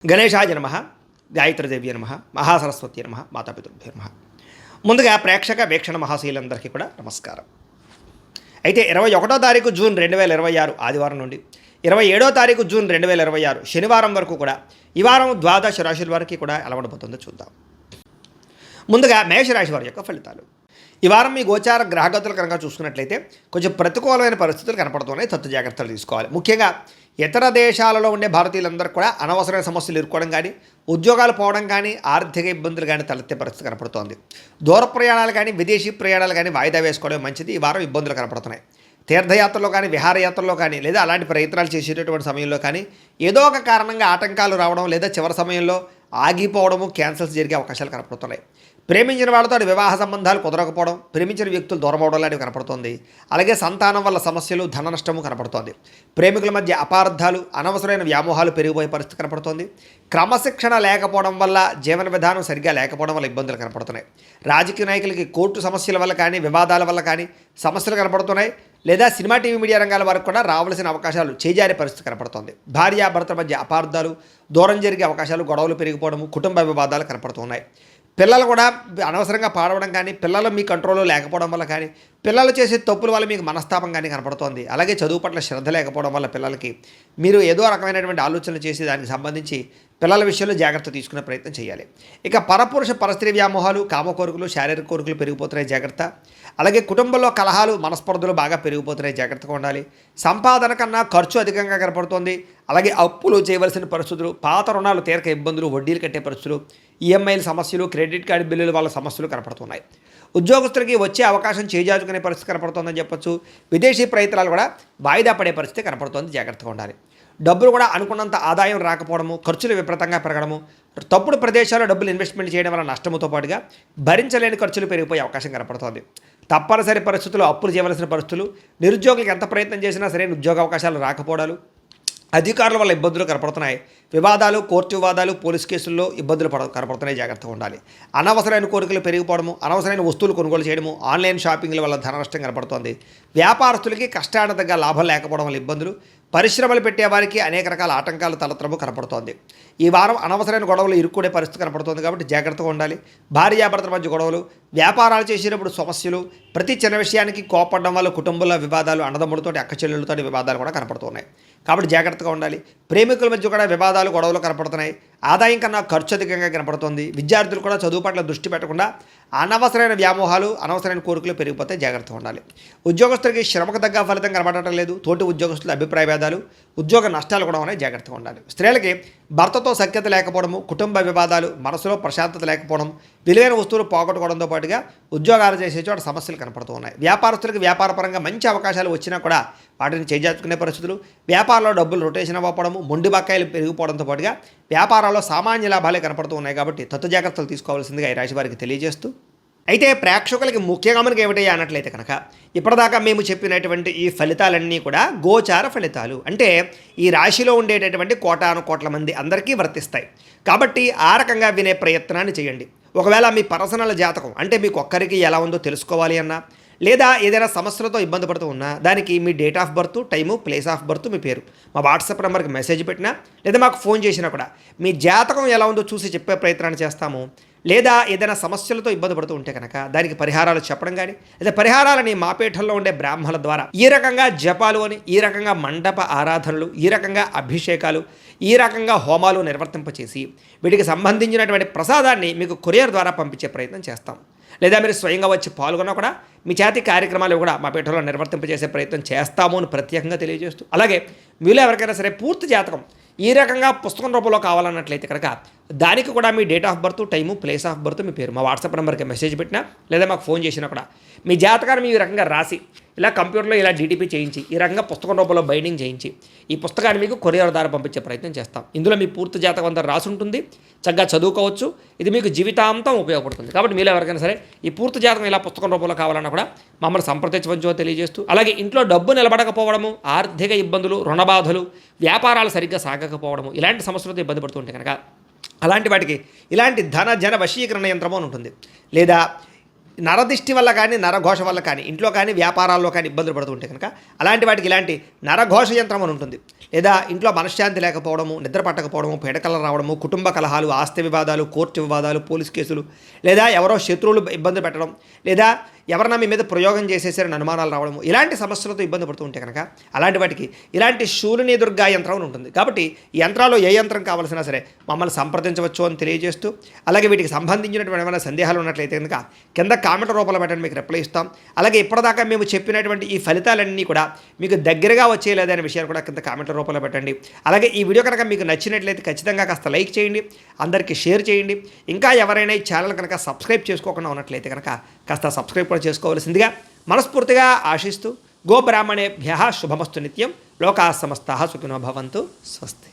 గణేశాయ నమః, గాయత్రీదేవి నమః, మహాసరస్వతి నమః, మాతాపితృభ్యో నమః. ముందుగా ప్రేక్షక వీక్షణ మహాశీలందరికీ కూడా నమస్కారం. అయితే 21వ తారీఖు జూన్ 2026 ఆదివారం నుండి 27వ తారీఖు జూన్ 2026 శనివారం వరకు కూడా ఈ వారం ద్వాదశ రాశుల వారికి కూడా ఎలా ఉండబోతుందో చూద్దాం. ముందుగా మేషరాశి వారి యొక్క ఫలితాలు. ఈ వారం మీ గోచార గ్రహగతులు కనుక చూసుకున్నట్లయితే కొంచెం ప్రతికూలమైన పరిస్థితులు కనపడుతున్నాయి. తత్తు జాగ్రత్తలు తీసుకోవాలి. ముఖ్యంగా ఇతర దేశాలలో ఉండే భారతీయులందరూ కూడా అనవసరమైన సమస్యలు ఎదుర్కోవడం కానీ, ఉద్యోగాలు పోవడం కానీ, ఆర్థిక ఇబ్బందులు కానీ తలెత్తే పరిస్థితి కనపడుతోంది. దూర ప్రయాణాలు కానీ, విదేశీ ప్రయాణాలు కానీ వాయిదా వేసుకోవడం మంచిది. ఈ వారం ఇబ్బందులు కనపడుతున్నాయి. తీర్థయాత్రలో కానీ, విహారయాత్రలో కానీ, లేదా అలాంటి ప్రయత్నాలు చేసేటటువంటి సమయంలో కానీ ఏదో ఒక కారణంగా ఆటంకాలు రావడం, లేదా చివరి సమయంలో ఆగిపోవడము, క్యాన్సిల్స్ జరిగే అవకాశాలు కనపడుతున్నాయి. ప్రేమించిన వాళ్ళతో వివాహ సంబంధాలు కుదరకపోవడం, ప్రేమించిన వ్యక్తులు దూరం అవడం లాంటివి కనపడుతోంది. అలాగే సంతానం వల్ల సమస్యలు, ధన నష్టము కనపడుతోంది. ప్రేమికుల మధ్య అపార్థాలు, అనవసరమైన వ్యామోహాలు పెరిగిపోయే పరిస్థితి కనపడుతోంది. క్రమశిక్షణ లేకపోవడం వల్ల, జీవన విధానం సరిగ్గా లేకపోవడం వల్ల ఇబ్బందులు కనపడుతున్నాయి. రాజకీయ నాయకులకి కోర్టు సమస్యల వల్ల కానీ, వివాదాల వల్ల కానీ సమస్యలు కనపడుతున్నాయి. లేదా సినిమా, టీవీ, మీడియా రంగాల వరకు కూడా రావాల్సిన అవకాశాలు చేజారే పరిస్థితి కనపడుతోంది. భార్యాభర్తల మధ్య అపార్థాలు, దూరం జరిగే అవకాశాలు, గొడవలు పెరిగిపోవడము, కుటుంబ వివాదాలు కనపడుతున్నాయి. పిల్లలు కూడా అనవసరంగా పాడవడం కానీ, పిల్లలు మీ కంట్రోల్లో లేకపోవడం వల్ల కానీ, పిల్లలు చేసే తప్పుల వల్ల మీకు మనస్తాపం కానీ కనపడుతోంది. అలాగే చదువు పట్ల శ్రద్ధ లేకపోవడం వల్ల పిల్లలకి మీరు ఏదో రకమైనటువంటి ఆలోచనలు చేసి దానికి సంబంధించి పిల్లల విషయంలో జాగ్రత్త తీసుకునే ప్రయత్నం చేయాలి. ఇక పరపురుష పరస్త్రీ వ్యామోహాలు, కామ కోరికలు, శారీరక కోరికలు పెరిగిపోతున్నాయి, జాగ్రత్త. అలాగే కుటుంబంలో కలహాలు, మనస్పర్ధలు బాగా పెరిగిపోతున్నాయి, జాగ్రత్తగా ఉండాలి. సంపాదన కన్నా ఖర్చు అధికంగా కనపడుతోంది. అలాగే అప్పులు చేయవలసిన పరిస్థితులు, పాత రుణాలు తీరక ఇబ్బందులు, వడ్డీలు కట్టే పరిస్థితులు, ఈఎంఐల సమస్యలు, క్రెడిట్ కార్డు బిల్లుల వల్ల సమస్యలు కనపడుతున్నాయి. ఉద్యోగస్తులకి వచ్చే అవకాశం చేజార్చుకునే పరిస్థితి కనపడుతోందని చెప్పొచ్చు. విదేశీ ప్రయత్నాలు కూడా వాయిదా పడే పరిస్థితి కనపడుతోంది, జాగ్రత్తగా ఉండాలి. డబ్బులు కూడా అనుకున్నంత ఆదాయం రాకపోవడము, ఖర్చులు విపరీతంగా పెరగడము, తప్పుడు ప్రదేశాల్లో డబ్బులు ఇన్వెస్ట్మెంట్ చేయడం వల్ల నష్టముతో పాటుగా భరించలేని ఖర్చులు పెరిగిపోయే అవకాశం కనపడుతోంది. తప్పనిసరి పరిస్థితుల్లో అప్పులు చేయవలసిన పరిస్థితులు, నిరుద్యోగులకు ఎంత ప్రయత్నం చేసినా సరైన ఉద్యోగ అవకాశాలు రాకపోవడాలు, అధికారుల వల్ల ఇబ్బందులు కనపడుతున్నాయి. వివాదాలు, కోర్టు వివాదాలు, పోలీస్ కేసుల్లో ఇబ్బందులు కనపడుతున్నాయి, జాగ్రత్తగా ఉండాలి. అనవసరమైన కోరికలు పెరిగిపోవడము, అనవసరమైన వస్తువులు కొనుగోలు చేయడము, ఆన్లైన్ షాపింగ్ల వల్ల ధన నష్టం కనపడుతోంది. వ్యాపారస్తులకి కష్టానికి తగ్గ లాభం లేకపోవడం వల్ల ఇబ్బందులు, పరిశ్రమలు పెట్టేవారికి అనేక రకాల ఆటంకాలు తలెత్తడము కనపడుతోంది. ఈ వారం అనవసరమైన గొడవలు ఇరుక్కునే పరిస్థితి కనపడుతోంది, కాబట్టి జాగ్రత్తగా ఉండాలి. భార్యాభర్తల మధ్య గొడవలు, వ్యాపారాలు చేసేటప్పుడు సమస్యలు, ప్రతి చిన్న విషయానికి కోపడడం వల్ల కుటుంబంలో వివాదాలు, అన్నదమ్ములతో, అక్క చెల్లెళ్ళతో వివాదాలు కూడా కనపడుతున్నాయి, కాబట్టి జాగ్రత్తగా ఉండాలి. ప్రేమికుల మధ్య కూడా వివాదాలు, గొడవలు కనపడుతున్నాయి. ఆదాయం కన్నా ఖర్చు అధికంగా కనపడుతుంది. విద్యార్థులు కూడా చదువు పట్ల దృష్టి పెట్టకుండా అనవసరమైన వ్యామోహాలు, అనవసరమైన కోరికలు పెరిగిపోతే జాగ్రత్తగా ఉండాలి. ఉద్యోగస్తులకి శ్రమకు తగ్గ ఫలితం కనపడటం లేదు. తోటి ఉద్యోగస్తుల అభిప్రాయ భేదాలు, ఉద్యోగ నష్టాలు కూడా ఉన్నాయి, జాగ్రత్తగా ఉండాలి. స్త్రీలకి భర్తతో సఖ్యత లేకపోవడము, కుటుంబ వివాదాలు, మనసులో ప్రశాంతత లేకపోవడం, విలువైన వస్తువులు పోగొట్టుకోవడంతో పాటుగా ఉద్యోగాలు చేసే చోట సమస్యలు కనపడుతూ ఉన్నాయి. వ్యాపారస్తులకు వ్యాపారపరంగా మంచి అవకాశాలు వచ్చినా కూడా వాటిని చేజార్చుకునే పరిస్థితులు, వ్యాపారంలో డబ్బులు రొటేషన్ అవ్వకపోవడము, మొండి బకాయిలు పెరిగిపోవడంతో పాటుగా వ్యాపారాల్లో సామాన్య లాభాలే కనపడుతూ ఉన్నాయి, కాబట్టి తత్తు జాగ్రత్తలు తీసుకోవాల్సిందిగా ఈ రాశి వారికి తెలియజేస్తూ, అయితే ప్రేక్షకులకి ముఖ్యంగా మనకి ఏమిటయ్యా అన్నట్లయితే కనుక ఇప్పటిదాకా మేము చెప్పినటువంటి ఈ ఫలితాలన్నీ కూడా గోచార ఫలితాలు, అంటే ఈ రాశిలో ఉండేటటువంటి కోటాను కోట్ల మంది అందరికీ వర్తిస్తాయి. కాబట్టి ఆ రకంగా వినే ప్రయత్నాన్ని చేయండి. ఒకవేళ మీ పర్సనల్ జాతకం అంటే మీకు ఒక్కరికి ఎలా ఉందో తెలుసుకోవాలి అన్నా, లేదా ఏదైనా సమస్యలతో ఇబ్బంది పడుతూ ఉన్నా, దానికి మీ date of birth, time, place of birth, మీ పేరు మా వాట్సాప్ నెంబర్కి మెసేజ్ పెట్టినా, లేదా మాకు ఫోన్ చేసినా కూడా మీ జాతకం ఎలా ఉందో చూసి చెప్పే ప్రయత్నాన్ని చేస్తాము. లేదా ఏదైనా సమస్యలతో ఇబ్బంది పడుతూ ఉంటే కనుక దానికి పరిహారాలు చెప్పడం కానీ, లేదా పరిహారాలని మా పీఠంలో ఉండే బ్రాహ్మణుల ద్వారా ఈ రకంగా జపాలు అని, ఈ రకంగా మండప ఆరాధనలు, ఈ రకంగా అభిషేకాలు, ఈ రకంగా హోమాలు నిర్వర్తింపచేసి వీటికి సంబంధించినటువంటి ప్రసాదాన్ని మీకు కొరియర్ ద్వారా పంపించే ప్రయత్నం చేస్తాం. లేదా మీరు స్వయంగా వచ్చి పాల్గొన్నా కూడా మీ చేతి కార్యక్రమాలు కూడా మా పీఠంలో నిర్వర్తింపజేసే ప్రయత్నం చేస్తాము అని ప్రత్యేకంగా తెలియజేస్తూ, అలాగే మీలో ఎవరికైనా సరే పూర్తి జాతకం ఈ రకంగా పుస్తకం రూపంలో కావాలన్నట్లయితే కనుక దానికి కూడా మీ date of birth, time, place of birth, మీ పేరు మా వాట్సాప్ నెంబర్కి మెసేజ్ పెట్టినా, లేదా మాకు ఫోన్ చేసినా కూడా మీ జాతకాన్ని ఈ రకంగా రాసి ఇలా కంప్యూటర్లో ఇలా డీటీపీ చేయించి ఈ రకంగా పుస్తకం రూపంలో బైండింగ్ చేయించి ఈ పుస్తకాన్ని మీకు కొరియర్ ద్వారా పంపించే ప్రయత్నం చేస్తాం. ఇందులో మీ పూర్తి జాతకం అంతా రాసి ఉంటుంది, చక్కగా చదువుకోవచ్చు. ఇది మీకు జీవితాంతం ఉపయోగపడుతుంది. కాబట్టి మీలో ఎవరికైనా సరే ఈ పూర్తి జాతకం ఇలా పుస్తకం రూపంలో కావాలన్నా కూడా మమ్మల్ని సంప్రదించవచ్చో తెలియజేస్తూ, అలాగే ఇంట్లో డబ్బు నిలబడకపోవడము, ఆర్థిక ఇబ్బందులు, రుణబాధలు, వ్యాపారాలు సరిగ్గా సాగకపోవడము, ఇలాంటి సమస్యలతో ఇబ్బంది పడుతుంటే కనుక అలాంటి వాటికి ఇలాంటి ధన జన వశీకరణ యంత్రము అని ఉంటుంది. లేదా నరదిష్టి వల్ల కానీ, నరఘోష వల్ల కానీ, ఇంట్లో కానీ వ్యాపారాల్లో కానీ ఇబ్బందులు పడుతుంటే కనుక అలాంటి వాటికి ఇలాంటి నరఘోష యంత్రం అని ఉంటుంది. లేదా ఇంట్లో మనశ్శాంతి లేకపోవడము, నిద్ర పట్టకపోవడము, పీడకలలు రావడము, కుటుంబ కలహాలు, ఆస్తి వివాదాలు, కోర్టు వివాదాలు, పోలీస్ కేసులు, లేదా ఎవరో శత్రువులు ఇబ్బంది పెట్టడం, లేదా ఎవరైనా మీ మీద ప్రయోగం చేసేసారని అనుమానాలు రావడము, ఇలాంటి సమస్యలతో ఇబ్బంది పడుతూ ఉంటే కనుక అలాంటి వాటికి ఇలాంటి శూలిని దుర్గా యంత్రం అని ఉంటుంది. కాబట్టి ఈ యంత్రాల్లో ఏ యంత్రం కావాల్సినా సరే మమ్మల్ని సంప్రదించవచ్చు అని తెలియజేస్తూ, అలాగే వీటికి సంబంధించినటువంటి ఏమైనా సందేహాలు ఉన్నట్లయితే కనుక కింద కామెంట్ రూపంలో పెట్టండి, మీకు రిప్లై ఇస్తాం. అలాగే ఇప్పటిదాకా మేము చెప్పినటువంటి ఈ ఫలితాలన్నీ కూడా మీకు దగ్గరగా వచ్చేయలేదా అనే విషయాన్ని కూడా కింద కామెంట్ల రూపంలో పెట్టండి. అలాగే ఈ వీడియో కనుక మీకు నచ్చినట్లయితే ఖచ్చితంగా కాస్త లైక్ చేయండి, అందరికీ షేర్ చేయండి. ఇంకా ఎవరైనా ఈ ఛానల్ కనుక సబ్స్క్రైబ్ చేసుకోకుండా ఉన్నట్లయితే కనుక కాస్త సబ్స్క్రైబ్ కూడా చేసుకోవాల్సిందిగా మనస్ఫూర్తిగా ఆశిస్తూ, గోబ్రాహ్మణేభ్యః శుభమస్తు నిత్యం, లోకాः సమస్తాः సుఖినో భవంతు. స్వస్తి.